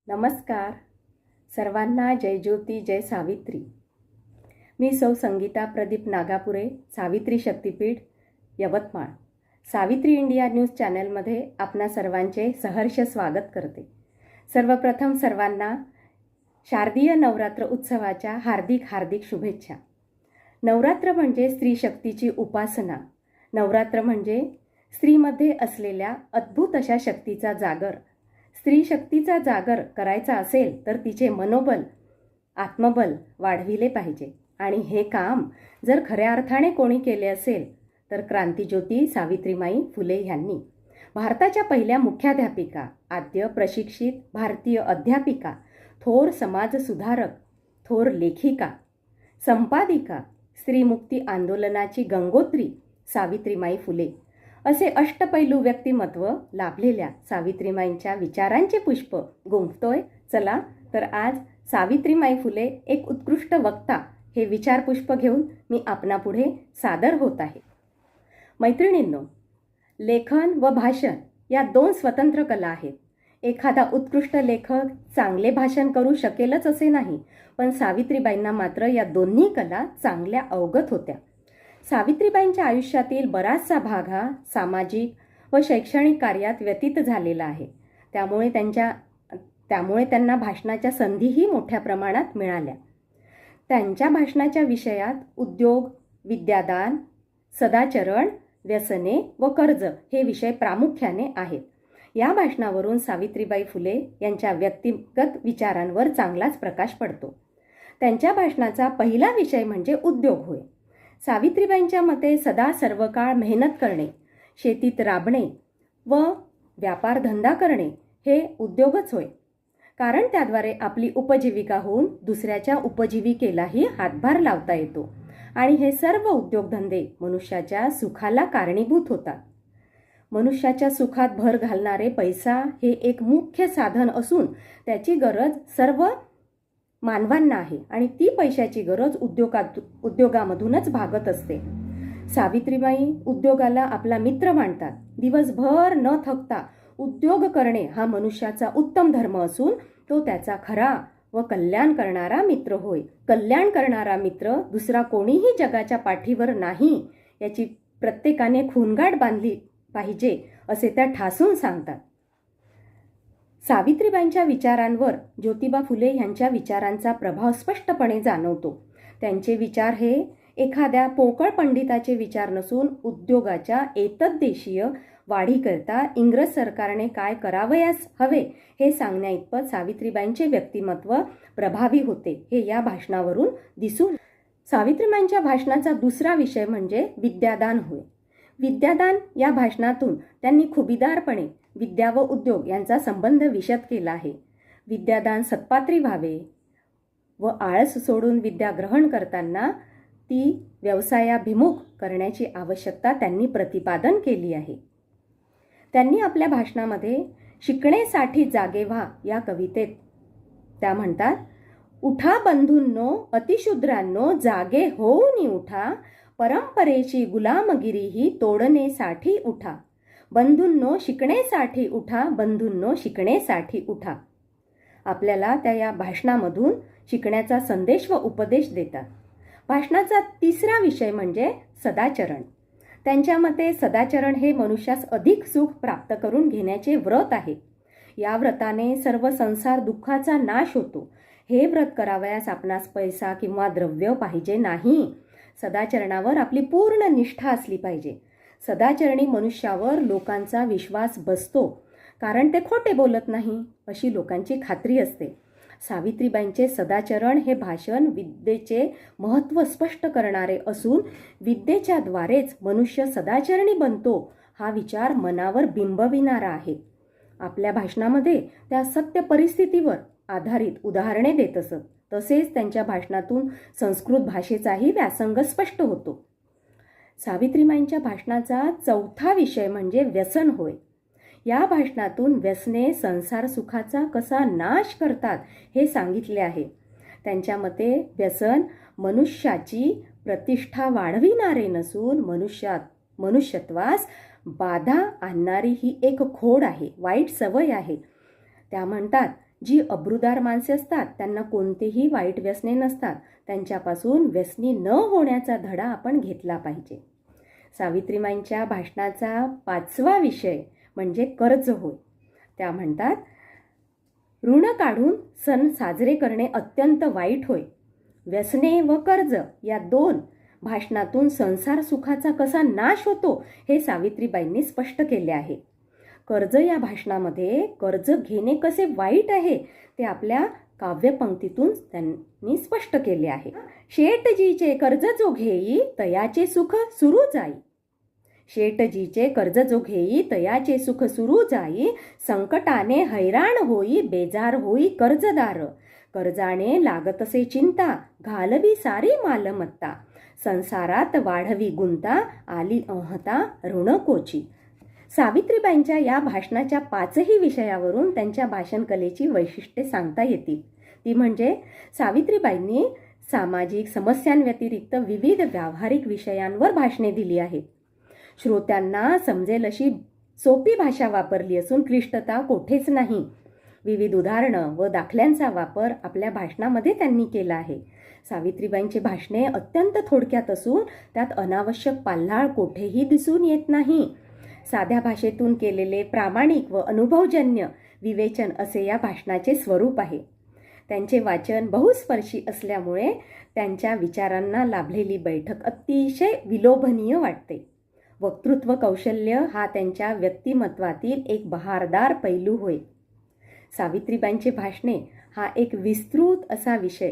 नमस्कार. सर्वांना जय ज्योती जय सावित्री. मी सौ संगीता प्रदीप नागापुरे, सावित्री शक्तीपीठ, यवतमाळ. सावित्री इंडिया न्यूज चॅनलमध्ये आपणा सर्वांचे सहर्ष स्वागत करते. सर्वप्रथम सर्वांना शारदीय नवरात्र उत्सवाच्या हार्दिक हार्दिक शुभेच्छा. नवरात्र म्हणजे स्त्री शक्तीची उपासना. नवरात्र म्हणजे स्त्रीमध्ये असलेल्या अद्भुत अशा शक्तीचा जागर. स्त्री शक्तीचा जागर करायचा असेल तर तिचे मनोबल, आत्मबल वाढविले पाहिजे. आणि हे काम जर खऱ्या अर्थाने कोणी केले असेल तर क्रांतिज्योती सावित्रीमाई फुले यांनी. भारताच्या पहिल्या मुख्याध्यापिका, आद्य प्रशिक्षित भारतीय अध्यापिका, थोर समाजसुधारक, थोर लेखिका, संपादिका, स्त्रीमुक्ती आंदोलनाची गंगोत्री सावित्रीमाई फुले असे अष्टपैलू व्यक्तिमत्व लाभलेल्या सावित्रीमाईंच्या विचारांचे पुष्प गुंफतोय. चला तर आज सावित्रीमाई फुले एक उत्कृष्ट वक्ता हे विचारपुष्प घेऊन मी आपणापुढे सादर होत आहे. मैत्रिणींनो, लेखन व भाषण या दोन स्वतंत्र कला आहेत. एखादा उत्कृष्ट लेखक चांगले भाषण करू शकेलच असे नाही, पण सावित्रीबाईंना मात्र या दोन्ही कला चांगल्या अवगत होत्या. सावित्रीबाईंच्या आयुष्यातील बराचसा भाग हा सामाजिक व शैक्षणिक कार्यात व्यतीत झालेला आहे. त्यामुळे त्यांना भाषणाच्या संधीही मोठ्या प्रमाणात मिळाल्या. त्यांच्या भाषणाच्या विषयात उद्योग, विद्यादान, सदाचरण, व्यसने व कर्ज हे विषय प्रामुख्याने आहेत. या भाषणावरून सावित्रीबाई फुले यांच्या व्यक्तिगत विचारांवर चांगलाच प्रकाश पडतो. त्यांच्या भाषणाचा पहिला विषय म्हणजे उद्योग होय. सावित्रीबाईंच्या मते सदा सर्व काळ मेहनत करणे, शेतीत राबणे व व्यापारधंदा करणे हे उद्योगच होय. कारण त्याद्वारे आपली उपजीविका होऊन दुसऱ्याच्या उपजीविकेलाही हातभार लावता येतो आणि हे सर्व उद्योगधंदे मनुष्याच्या सुखाला कारणीभूत होतात. मनुष्याच्या सुखात भर घालणारे पैसा हे एक मुख्य साधन असून त्याची गरज सर्व मानवांना आहे आणि ती पैशाची गरज उद्योगामधूनच भागत असते. सावित्रीबाई उद्योगाला आपला मित्र मानतात. दिवसभर न थकता उद्योग करणे हा मनुष्याचा उत्तम धर्म असून तो त्याचा खरा व कल्याण करणारा मित्र होय. कल्याण करणारा मित्र दुसरा कोणीही जगाच्या पाठीवर नाही याची प्रत्येकाने खूणगाठ बांधली पाहिजे असे त्या ठासून सांगतात. सावित्रीबाईंच्या विचारांवर ज्योतिबा फुले यांच्या विचारांचा प्रभाव स्पष्टपणे जाणवतो. त्यांचे विचार हे एखाद्या पोकळ पंडिताचे विचार नसून उद्योगाच्या एतद्देशीय वाढीकरता इंग्रज सरकारने काय करावयास हवे हे सांगण्याइतपत सावित्रीबाईंचे व्यक्तिमत्व प्रभावी होते हे या भाषणावरून दिसून. सावित्रीबाईंच्या भाषणाचा दुसरा विषय म्हणजे विद्यादान होय. विद्यादान या भाषणातून त्यांनी खुबीदारपणे विद्या व उद्योग यांचा संबंध विशद केला आहे. विद्यादान सत्पात्री व्हावे व आळस सोडून विद्या ग्रहण करताना ती व्यवसायाभिमुख करण्याची आवश्यकता त्यांनी प्रतिपादन केली आहे. त्यांनी आपल्या भाषणामध्ये शिकणेसाठी जागे व्हा या कवितेत त्या म्हणतात, उठा बंधूंनो अतिशूद्रांनो जागे होऊनी उठा, परंपरेची गुलामगिरी ही तोडणेसाठी उठा. बंधूंनो शिकणेसाठी उठा, बंधूंनो शिकणेसाठी उठा. आपल्याला त्या या भाषणामधून शिकण्याचा संदेश व उपदेश देतात. भाषणाचा तिसरा विषय म्हणजे सदाचरण. त्यांच्या मते सदाचरण हे मनुष्यास अधिक सुख प्राप्त करून घेण्याचे व्रत आहे. या व्रताने सर्व संसार दुःखाचा नाश होतो. हे व्रत करावयास आपणास पैसा किंवा द्रव्य पाहिजे नाही. सदाचरणावर आपली पूर्ण निष्ठा असली पाहिजे. सदाचरणी मनुष्यावर लोकांचा विश्वास बसतो कारण ते खोटे बोलत नाही अशी लोकांची खात्री असते. सावित्रीबाईंचे सदाचरण हे भाषण विद्येचे महत्त्व स्पष्ट करणारे असून विद्येच्या द्वारेच मनुष्य सदाचरणी बनतो हा विचार मनावर बिंबविणारा आहे. आपल्या भाषणामध्ये त्या सत्य परिस्थितीवर आधारित उदाहरणे देत असत. तसेच त्यांच्या भाषणातून संस्कृत भाषेचाही व्यासंग स्पष्ट होतो. सावित्रीबाईंच्या भाषणाचा चौथा विषय म्हणजे व्यसन होय. या भाषणातून व्यसने संसार सुखाचा कसा नाश करतात हे सांगितले आहे. त्यांच्या मते व्यसन मनुष्याची प्रतिष्ठा वाढविणारे नसून मनुष्यत्वास बाधा आणणारी ही एक खोड आहे, वाईट सवय आहे. त्या म्हणतात जी अब्रूदार माणसे असतात त्यांना कोणतेही वाईट व्यसने नसतात. त्यांच्यापासून व्यसनी न होण्याचा धडा आपण घेतला पाहिजे. सावित्रीबाईंच्या भाषणाचा 5वा विषय म्हणजे कर्ज होय. त्या म्हणतात, ऋण काढून सण साजरे करणे अत्यंत वाईट होय. व्यसने व कर्ज या 2 भाषणातून संसार सुखाचा कसा नाश होतो हे सावित्रीबाईंनी स्पष्ट केले आहे. कर्ज या भाषणामध्ये कर्ज घेणे कसे वाईट आहे ते आपल्या काव्यपंक्तीतून त्यांनी स्पष्ट केले आहे. शेटजीचे कर्ज जो घेई तयाचे सुख सुरू जाई. शेटजीचे कर्ज जो घेई तयाचे सुख सुरू जाई. संकटाने हैराण होई बेजार होई कर्जदार. कर्जाने लागतसे चिंता घालवी सारी मालमत्ता. संसारात वाढवी गुंता आली अहता ऋणकोची. सावित्रीबाईंच्या या भाषणाच्या 5ही विषयावरून त्यांच्या भाषण कलेची वैशिष्ट्ये सांगता येतील. ती म्हणजे सावित्रीबाईंनी सामाजिक समस्यांव्यतिरिक्त विविध व्यावहारिक विषयांवर भाषणे दिली आहेत. श्रोत्यांना समजेल अशी सोपी भाषा वापरली असून क्लिष्टता कोठेच नाही. विविध उदाहरणं व दाखल्यांचा वापर आपल्या भाषणामध्ये त्यांनी केला आहे. सावित्रीबाईंची भाषणे अत्यंत थोडक्यात असून त्यात अनावश्यक पाल्हाळ कोठेही दिसून येत नाही. साध्या भाषेतून केलेले प्रामाणिक व अनुभवजन्य विवेचन असे या भाषणाचे स्वरूप आहे. त्यांचे वाचन बहुस्पर्शी असल्यामुळे त्यांच्या विचारांना लाभलेली बैठक अतिशय विलोभनीय वाटते. वक्तृत्व कौशल्य हा त्यांच्या व्यक्तिमत्वातील एक बहारदार पैलू होय. सावित्रीबाईंचे भाषणे हा एक विस्तृत असा विषय